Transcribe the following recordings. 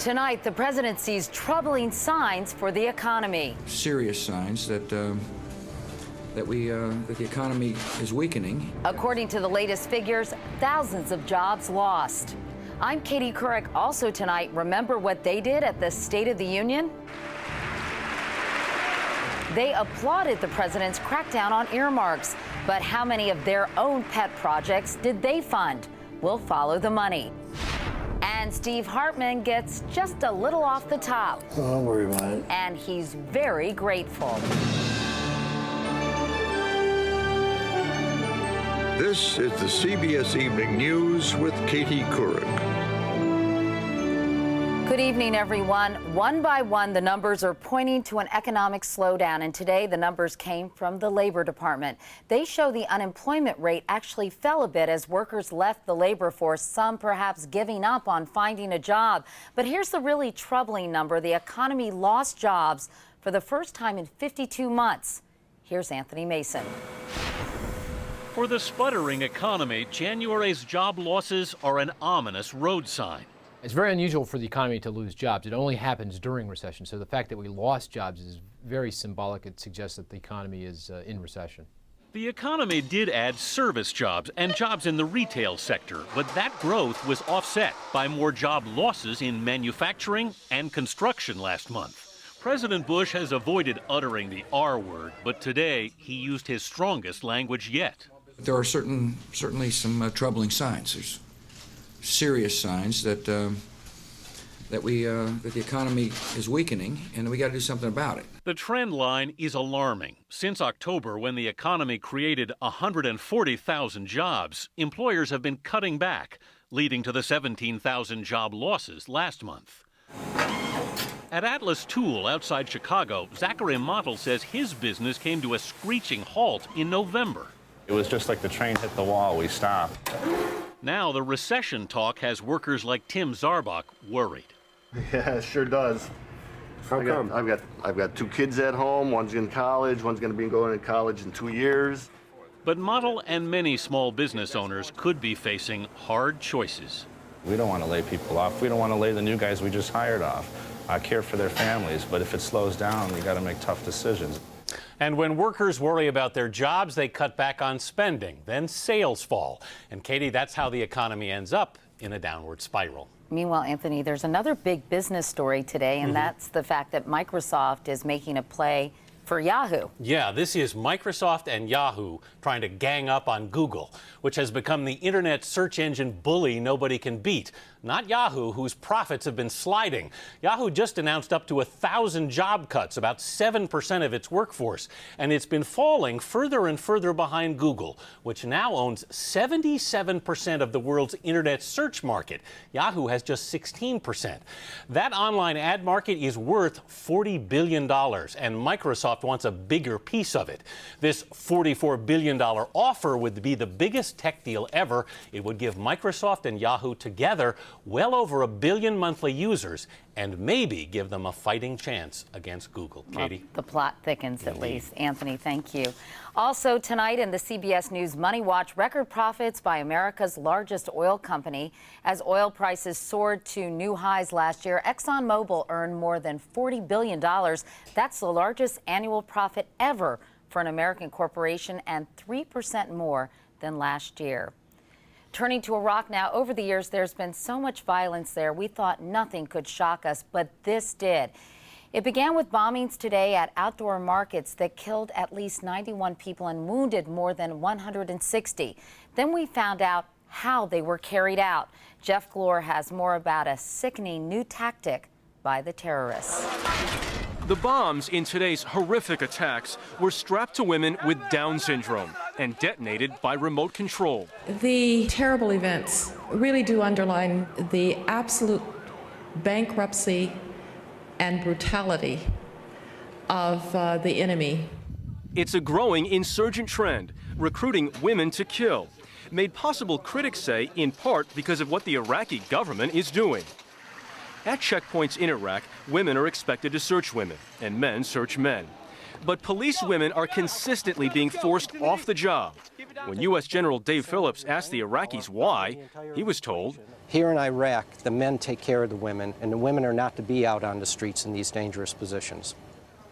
Tonight, the president sees troubling signs for the economy. Serious signs that the economy is weakening. According to the latest figures, thousands of jobs lost. I'm Katie Couric. Also tonight, remember what they did at the State of the Union? They applauded the president's crackdown on earmarks. But how many of their own pet projects did they fund? We'll follow the money. And Steve Hartman gets just a little off the top. Oh, don't worry about it. And he's very grateful. This is the CBS Evening News with Katie Couric. Good evening, everyone. One by one, the numbers are pointing to an economic slowdown, and today the numbers came from the Labor Department. They show the unemployment rate actually fell a bit as workers left the labor force, some perhaps giving up on finding a job. But here's the really troubling number. The economy lost jobs for the first time in 52 months. Here's Anthony Mason. For the sputtering economy, January's job losses are an ominous road sign. It's very unusual for the economy to lose jobs. It only happens during recession. So the fact that we lost jobs is very symbolic. It suggests that the economy is in recession. The economy did add service jobs and jobs in the retail sector, but that growth was offset by more job losses in manufacturing and construction last month. President Bush has avoided uttering the R word, but today he used his strongest language yet. There are certainly some troubling signs. There's serious signs that the economy is weakening, and we got to do something about it. The trend line is alarming. Since October, when the economy created 140,000 jobs, employers have been cutting back, leading to the 17,000 job losses last month. At Atlas Tool outside Chicago, Zachary Mottel says his business came to a screeching halt in November. It was just like the train hit the wall. We stopped. Now the recession talk has workers like Tim Zarbach worried. Yeah, it sure does. How come? I've got two kids at home. One's in college. One's going to be going to college in 2 years. But Mottel and many small business owners could be facing hard choices. We don't want to lay people off. We don't want to lay the new guys we just hired off. Care for their families. But if it slows down, you got to make tough decisions. And when workers worry about their jobs, they cut back on spending. Then sales fall. And Katie, that's how the economy ends up in a downward spiral. Meanwhile, Anthony, there's another big business story today, and that's the fact that Microsoft is making a play for Yahoo. Yeah, this is Microsoft and Yahoo trying to gang up on Google, which has become the internet search engine bully nobody can beat. Not Yahoo, whose profits have been sliding. Yahoo just announced up to 1,000 job cuts, about 7% of its workforce. And it's been falling further and further behind Google, which now owns 77% of the world's internet search market. Yahoo has just 16%. That online ad market is worth $40 billion, and Microsoft wants a bigger piece of it. This $44 billion offer would be the biggest tech deal ever. It would give Microsoft and Yahoo together well over 1 billion monthly users and maybe give them a fighting chance against Google. Katie? Well, the plot thickens at least. Anthony, thank you. Also tonight in the CBS News Money Watch, record profits by America's largest oil company. As oil prices soared to new highs last year, ExxonMobil earned more than $40 billion. That's the largest annual profit ever for an American corporation and 3% more than last year. Turning to Iraq now, over the years, there's been so much violence there. We thought nothing could shock us, but this did. It began with bombings today at outdoor markets that killed at least 91 people and wounded more than 160. Then we found out how they were carried out. Jeff Glor has more about a sickening new tactic by the terrorists. The bombs in today's horrific attacks were strapped to women with Down syndrome and detonated by remote control. The terrible events really do underline the absolute bankruptcy and brutality of the enemy. It's a growing insurgent trend, recruiting women to kill, made possible, critics say, in part because of what the Iraqi government is doing. At checkpoints in Iraq, women are expected to search women, and men search men. But police women are consistently being forced off the job. When U.S. General Dave Phillips asked the Iraqis why, he was told, "Here in Iraq, the men take care of the women, and the women are not to be out on the streets in these dangerous positions."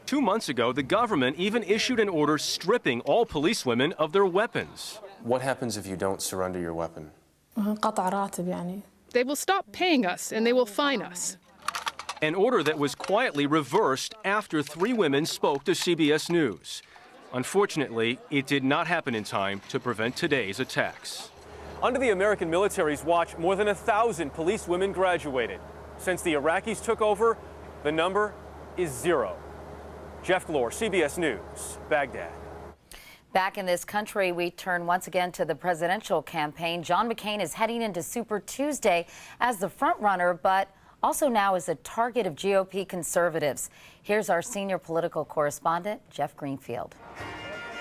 2 months ago, the government even issued an order stripping all policewomen of their weapons. What happens if you don't surrender your weapon? They will stop paying us and they will fine us. An order that was quietly reversed after 3 women spoke to CBS News. Unfortunately, it did not happen in time to prevent today's attacks. Under the American military's watch, more than 1,000 police women graduated. Since the Iraqis took over, the number is 0. Jeff Glore, CBS News, Baghdad. Back in this country, we turn once again to the presidential campaign. John McCain is heading into Super Tuesday as the frontrunner, but also now as a target of GOP conservatives. Here's our senior political correspondent, Jeff Greenfield.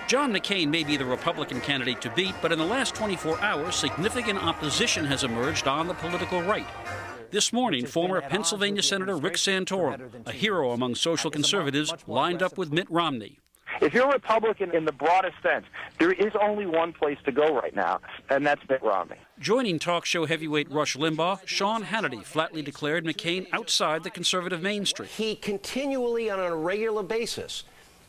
John McCain may be the Republican candidate to beat, but in the last 24 hours, significant opposition has emerged on the political right. This morning, former Pennsylvania Senator Rick Santorum, a hero among social conservatives, lined up with Mitt Romney. If you're a Republican in the broadest sense, there is only one place to go right now, and that's Mitt Romney. Joining talk show heavyweight Rush Limbaugh, Sean Hannity flatly declared McCain outside the conservative mainstream. He continually, on a regular basis,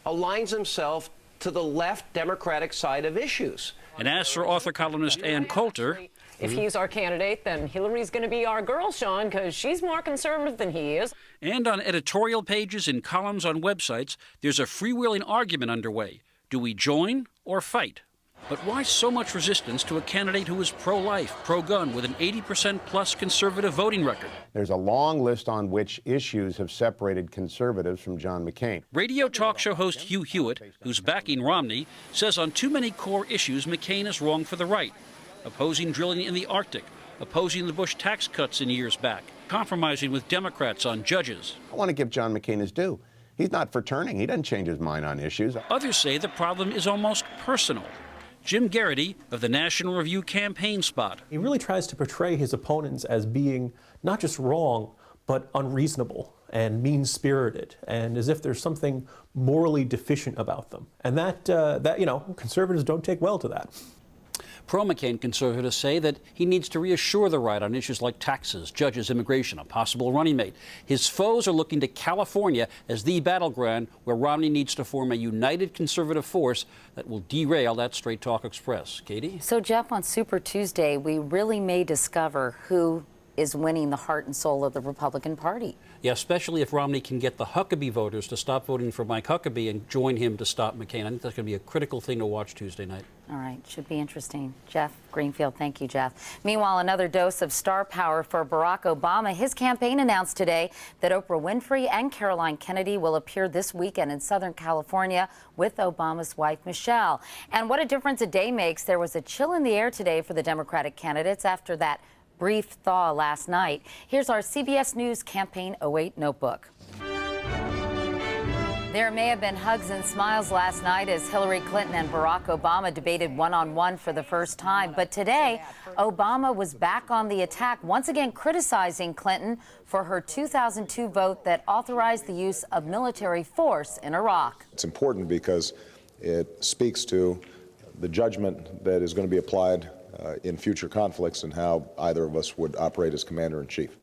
aligns himself to the left Democratic side of issues. And as for author columnist Ann Coulter, if he's our candidate, then Hillary's going to be our girl, Sean, because she's more conservative than he is. And on editorial pages and columns on websites, there's a freewheeling argument underway. Do we join or fight? But why so much resistance to a candidate who is pro-life, pro-gun, with an 80% plus conservative voting record? There's a long list on which issues have separated conservatives from John McCain. Radio talk show host Hugh Hewitt, who's backing Romney, says on too many core issues McCain is wrong for the right. Opposing drilling in the Arctic, opposing the Bush tax cuts in years back, compromising with Democrats on judges. I want to give John McCain his due. He's not for turning. He doesn't change his mind on issues. Others say the problem is almost personal. Jim Garrity of the National Review campaign spot. He really tries to portray his opponents as being not just wrong, but unreasonable and mean-spirited, and as if there's something morally deficient about them. And that conservatives don't take well to that. Pro-McCain conservatives say that he needs to reassure the right on issues like taxes, judges, immigration, a possible running mate. His foes are looking to California as the battleground where Romney needs to form a united conservative force that will derail that Straight Talk Express. Katie? So, Jeff, on Super Tuesday, we really may discover who is winning the heart and soul of the Republican Party. Yeah, especially if Romney can get the Huckabee voters to stop voting for Mike Huckabee and join him to stop McCain. I think that's going to be a critical thing to watch Tuesday night. All right, should be interesting. Jeff Greenfield, thank you, Jeff. Meanwhile, another dose of star power for Barack Obama. His campaign announced today that Oprah Winfrey and Caroline Kennedy will appear this weekend in Southern California with Obama's wife, Michelle. And what a difference a day makes. There was a chill in the air today for the Democratic candidates after that brief thaw last night. Here's our CBS News Campaign 08 notebook. There may have been hugs and smiles last night as Hillary Clinton and Barack Obama debated one-on-one for the first time. But today, Obama was back on the attack, once again criticizing Clinton for her 2002 vote that authorized the use of military force in Iraq. It's important because it speaks to the judgment that is going to be applied in future conflicts and how either of us would operate as commander-in-chief.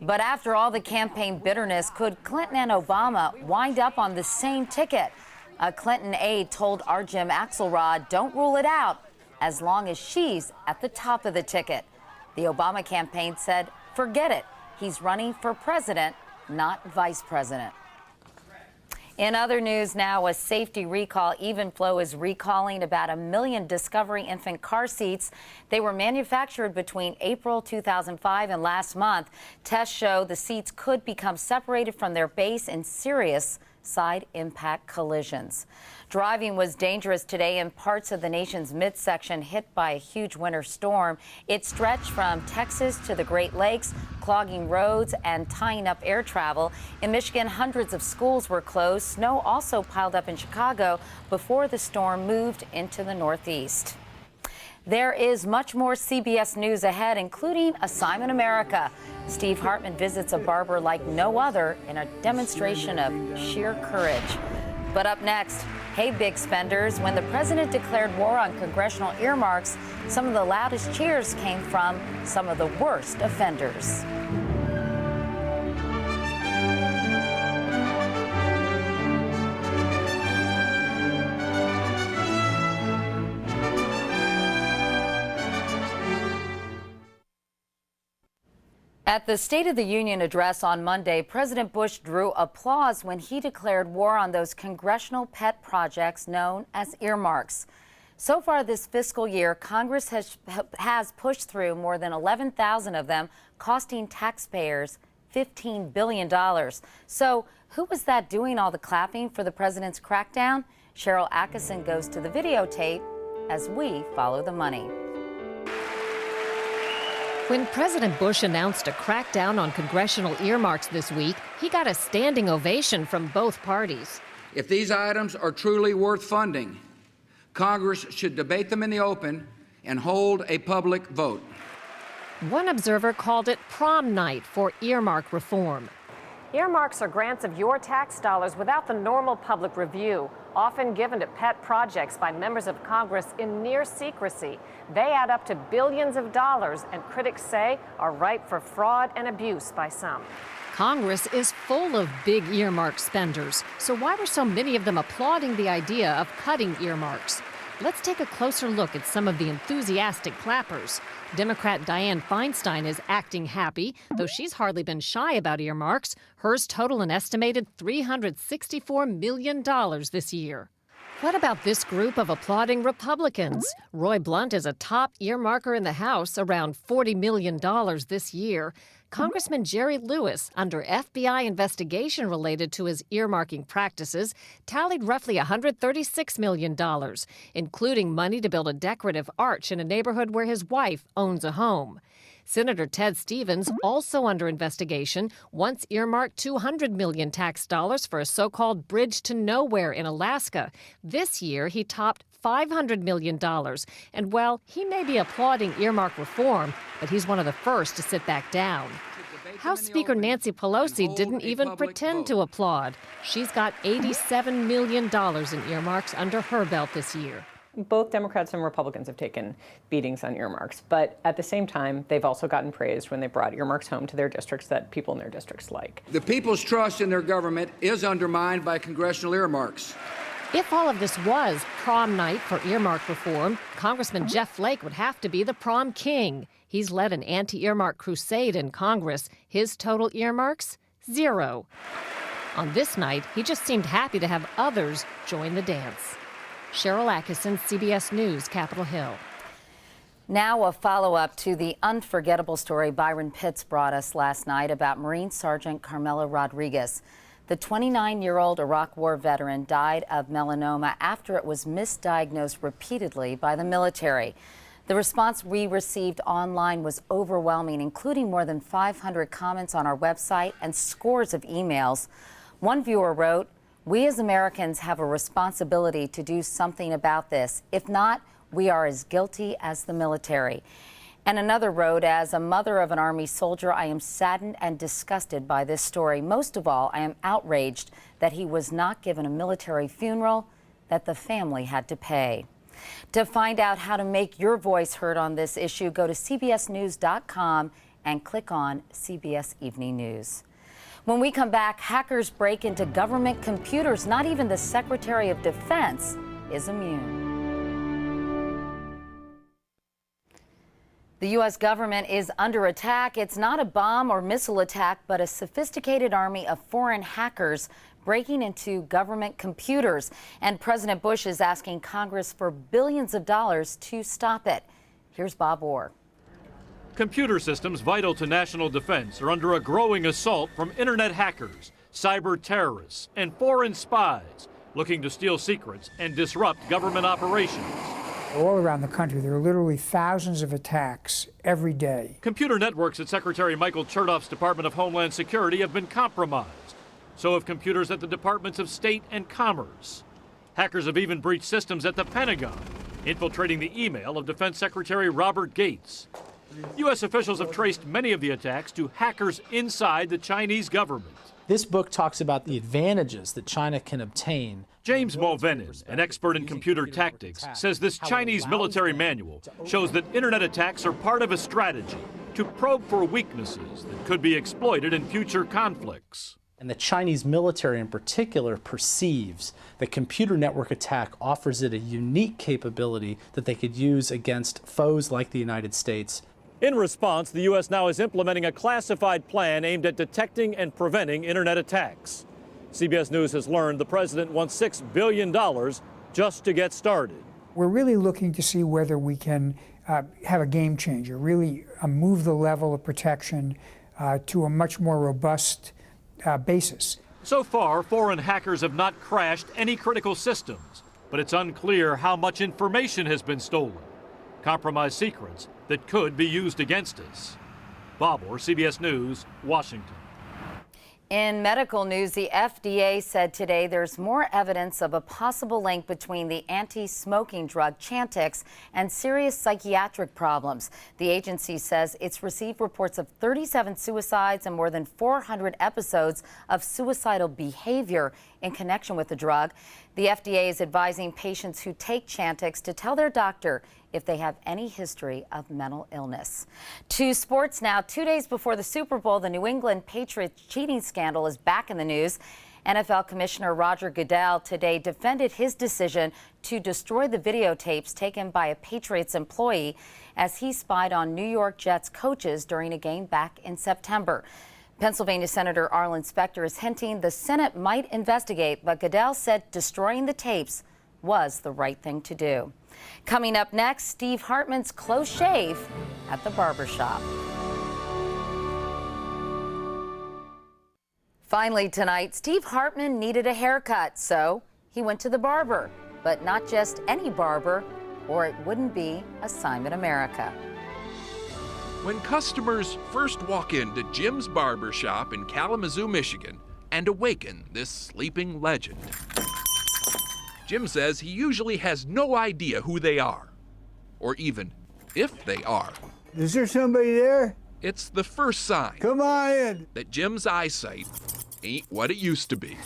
But after all the campaign bitterness, could Clinton and Obama wind up on the same ticket? A Clinton aide told our Jim Axelrod, don't rule it out as long as she's at the top of the ticket. The Obama campaign said, forget it. He's running for president, not vice president. In other news now, a safety recall. Evenflo is recalling about 1 million Discovery infant car seats. They were manufactured between April 2005 and last month. Tests show the seats could become separated from their base in serious side impact collisions. Driving was dangerous today in parts of the nation's midsection hit by a huge winter storm. It stretched from Texas to the Great Lakes, clogging roads and tying up air travel. In Michigan, hundreds of schools were closed. Snow also piled up in Chicago before the storm moved into the Northeast. There is much more CBS News ahead, including Assignment America. Steve Hartman visits a barber like no other in a demonstration of sheer courage. But up next, hey, big spenders, when the president declared war on congressional earmarks, some of the loudest cheers came from some of the worst offenders. At the State of the Union address on Monday, President Bush drew applause when he declared war on those congressional pet projects known as earmarks. So far this fiscal year, Congress has pushed through more than 11,000 of them, costing taxpayers $15 billion. So who was that doing all the clapping for the president's crackdown? Cheryl Atkinson goes to the videotape as we follow the money. When President Bush announced a crackdown on congressional earmarks this week, he got a standing ovation from both parties. If these items are truly worth funding, Congress should debate them in the open and hold a public vote. One observer called it prom night for earmark reform. Earmarks are grants of your tax dollars without the normal public review, often given to pet projects by members of Congress in near secrecy. They add up to billions of dollars, and critics say are ripe for fraud and abuse by some. Congress is full of big earmark spenders, so why were so many of them applauding the idea of cutting earmarks? Let's take a closer look at some of the enthusiastic clappers. Democrat Dianne Feinstein is acting happy, though she's hardly been shy about earmarks. Hers total an estimated $364 million this year. What about this group of applauding Republicans? Roy Blunt is a top earmarker in the House, around $40 million this year. Congressman Jerry Lewis, under FBI investigation related to his earmarking practices, tallied roughly $136 million, including money to build a decorative arch in a neighborhood where his wife owns a home. Senator Ted Stevens, also under investigation, once earmarked $200 million tax dollars for a so-called bridge to nowhere in Alaska. This year, he topped $500 million. And well, he may be applauding earmark reform, but he's one of the first to sit back down. House Speaker Nancy Pelosi didn't even pretend to applaud. She's got $87 million in earmarks under her belt this year. Both Democrats and Republicans have taken beatings on earmarks, but at the same time, they've also gotten praised when they brought earmarks home to their districts that people in their districts like. The people's trust in their government is undermined by congressional earmarks. If all of this was prom night for earmark reform, Congressman Jeff Flake would have to be the prom king. He's led an anti-earmark crusade in Congress. His total earmarks? 0. On this night, he just seemed happy to have others join the dance. Cheryl Atkinson, CBS News, Capitol Hill. Now a follow-up to the unforgettable story Byron Pitts brought us last night about Marine Sergeant Carmela Rodriguez. The 29-year-old Iraq War veteran died of melanoma after it was misdiagnosed repeatedly by the military. The response we received online was overwhelming, including more than 500 comments on our website and scores of emails. One viewer wrote, "We as Americans have a responsibility to do something about this. If not, we are as guilty as the military." And another wrote, "As a mother of an Army soldier, I am saddened and disgusted by this story. Most of all, I am outraged that he was not given a military funeral that the family had to pay." To find out how to make your voice heard on this issue, go to cbsnews.com and click on CBS Evening News. When we come back, hackers break into government computers. Not even the Secretary of Defense is immune. The U.S. government is under attack. It's not a bomb or missile attack, but a sophisticated army of foreign hackers breaking into government computers. And President Bush is asking Congress for billions of dollars to stop it. Here's Bob Orr. Computer systems vital to national defense are under a growing assault from internet hackers, cyber terrorists, and foreign spies looking to steal secrets and disrupt government operations. All around the country, there are literally thousands of attacks every day. Computer networks at Secretary Michael Chertoff's Department of Homeland Security have been compromised. So have computers at the Departments of State and Commerce. Hackers have even breached systems at the Pentagon, infiltrating the email of Defense Secretary Robert Gates. U.S. officials have traced many of the attacks to hackers inside the Chinese government. This book talks about the advantages that China can obtain. James Mulvenin, an expert in computer tactics, says this Chinese military manual shows that internet attacks are part of a strategy to probe for weaknesses that could be exploited in future conflicts. And the Chinese military in particular perceives the computer network attack offers it a unique capability that they could use against foes like the United States. In response, the U.S. now is implementing a classified plan aimed at detecting and preventing internet attacks. CBS News has learned the president wants $6 billion just to get started. We're really looking to see whether we can have a game changer, really move the level of protection to a much more robust basis. So far, foreign hackers have not crashed any critical systems, but it's unclear how much information has been stolen. Compromised secrets that could be used against us. Bob Orr, CBS News, Washington. In medical news, the FDA said today there's more evidence of a possible link between the anti-smoking drug Chantix and serious psychiatric problems. The agency says it's received reports of 37 suicides and more than 400 episodes of suicidal behavior in connection with the drug. The FDA is advising patients who take Chantix to tell their doctor if they have any history of mental illness. To sports now. 2 days before the Super Bowl, the New England Patriots cheating scandal is back in the news. NFL Commissioner Roger Goodell today defended his decision to destroy the videotapes taken by a Patriots employee as he spied on New York Jets coaches during a game back in September. Pennsylvania Senator Arlen Specter is hinting the Senate might investigate, but Goodell said destroying the tapes was the right thing to do. Coming up next, Steve Hartman's close shave at the barbershop. Finally tonight, Steve Hartman needed a haircut, so he went to the barber. But not just any barber, or it wouldn't be Assignment America. When customers first walk into Jim's Barber Shop in Kalamazoo, Michigan, and awaken this sleeping legend, Jim says he usually has no idea who they are, or even if they are. Is there somebody there? It's the first sign. Come on in. That Jim's eyesight ain't what it used to be.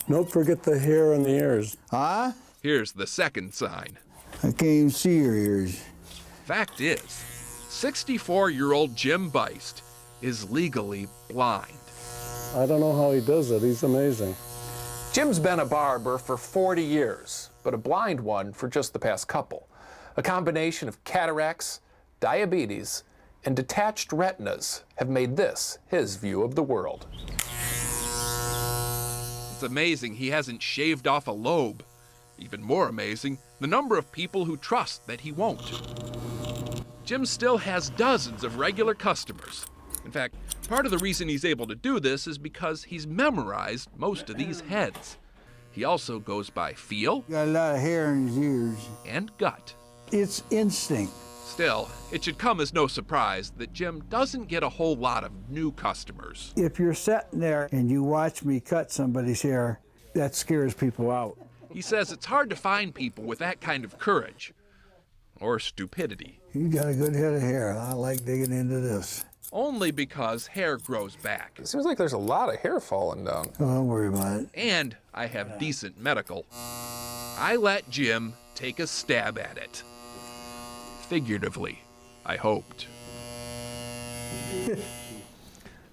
Don't forget the hair on the ears. Huh? Here's the second sign. I can't even see your ears. Fact is, 64-year-old Jim Beist is legally blind. I don't know how he does it. He's amazing. Jim's been a barber for 40 years, but a blind one for just the past couple. A combination of cataracts, diabetes, and detached retinas have made this his view of the world. It's amazing he hasn't shaved off a lobe. Even more amazing, the number of people who trust that he won't. Jim still has dozens of regular customers. In fact, part of the reason he's able to do this is because he's memorized most of these heads. He also goes by feel. Got a lot of hair in his ears. And gut. It's instinct. Still, it should come as no surprise that Jim doesn't get a whole lot of new customers. If you're sitting there and you watch me cut somebody's hair, that scares people out. He says it's hard to find people with that kind of courage. Or stupidity. You got a good head of hair. I like digging into this. Only because hair grows back. It seems like there's a lot of hair falling down. Oh, don't worry about it. And I have decent medical. I let Jim take a stab at it. Figuratively, I hoped.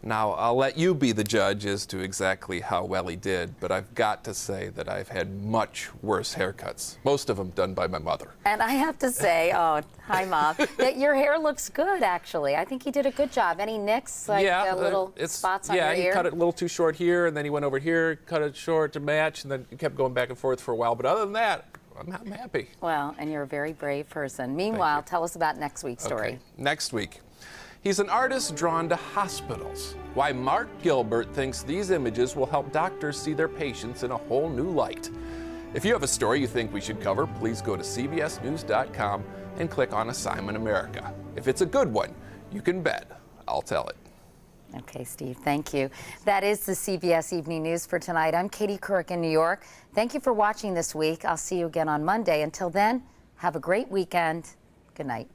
Now, I'll let you be the judge as to exactly how well he did, but I've got to say that I've had much worse haircuts, most of them done by my mother. And I have to say, oh, hi, Mom, that your hair looks good, actually. I think he did a good job. Any nicks, like little spots on your ear? Yeah, he cut it a little too short here, and then he went over here, cut it short to match, and then he kept going back and forth for a while. But other than that, I'm happy. Well, and you're a very brave person. Meanwhile, tell us about next week's story. Okay. Next week. He's an artist drawn to hospitals. Why Mark Gilbert thinks these images will help doctors see their patients in a whole new light. If you have a story you think we should cover, please go to cbsnews.com and click on Assignment America. If it's a good one, you can bet I'll tell it. Okay, Steve, thank you. That is the CBS Evening News for tonight. I'm Katie Couric in New York. Thank you for watching this week. I'll see you again on Monday. Until then, have a great weekend. Good night.